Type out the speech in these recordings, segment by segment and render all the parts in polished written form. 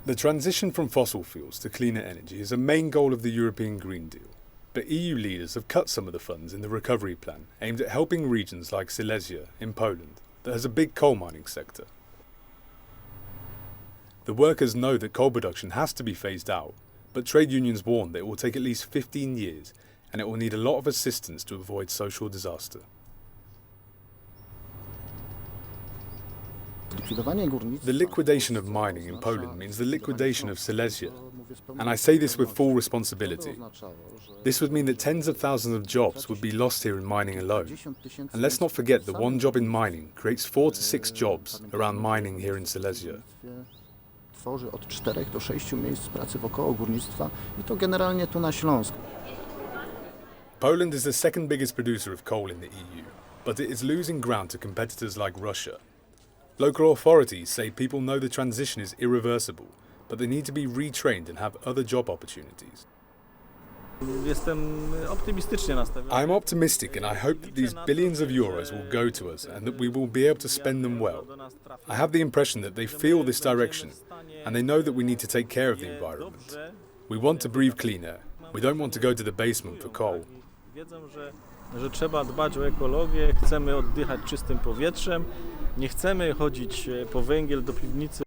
The transition from fossil fuels to cleaner energy is a main goal of the European Green Deal, but EU leaders have cut some of the funds in the recovery plan aimed at helping regions like Silesia in Poland that has a big coal mining sector. The workers know that coal production has to be phased out, but trade unions warn that it will take at least 15 years and it will need a lot of assistance to avoid social disaster. The liquidation of mining in Poland means the liquidation of Silesia, and I say this with full responsibility. This would mean that tens of thousands of jobs would be lost here in mining alone. And let's not forget that one job in mining creates 4 to 6 jobs around mining here in Silesia. Tworzy od 4 do 6 miejsc pracy wokoło górnictwa I to generalnie tu na Śląsku. Poland is the second biggest producer of coal in the EU, but it is losing ground to competitors like Russia. Local authorities say people know the transition is irreversible, but they need to be retrained and have other job opportunities. I am optimistic and I hope that these billions of euros will go to us and that we will be able to spend them well. I have the impression that they feel this direction and they know that we need to take care of the environment. We want to breathe clean air. We don't want to go to the basement for coal. Że trzeba dbać o ekologię, chcemy oddychać czystym powietrzem, nie chcemy chodzić po węgiel do piwnicy.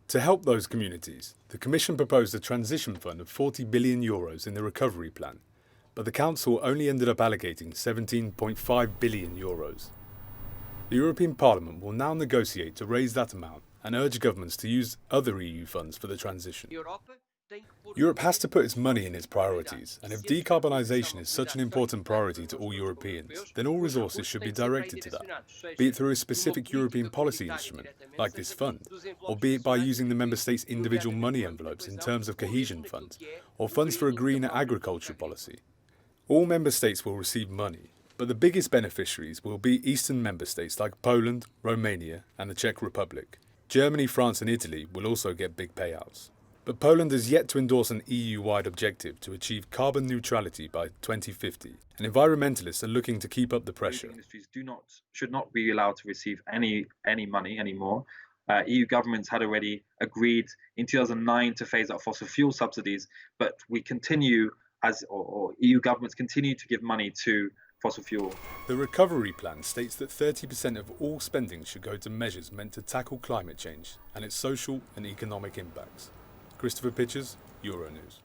To help those communities, the Commission proposed a transition fund of 40 billion euros in the recovery plan, but the Council only ended up allocating 17.5 billion euros. The European Parliament will now negotiate to raise that amount and urge governments to use other EU funds for the transition. Europe has to put its money in its priorities, and if decarbonisation is such an important priority to all Europeans, then all resources should be directed to that, be it through a specific European policy instrument, like this fund, or be it by using the Member States' individual money envelopes in terms of cohesion funds, or funds for a greener agriculture policy. All Member States will receive money, but the biggest beneficiaries will be Eastern Member States like Poland, Romania and the Czech Republic. Germany, France and Italy will also get big payouts. But Poland has yet to endorse an EU-wide objective to achieve carbon neutrality by 2050, and environmentalists are looking to keep up the pressure. Industries should not be allowed to receive any money anymore. EU governments had already agreed in 2009 to phase out fossil fuel subsidies, but we continue or EU governments continue to give money to fossil fuel. The recovery plan states that 30% of all spending should go to measures meant to tackle climate change and its social and economic impacts. Christopher Pitchers, Euronews.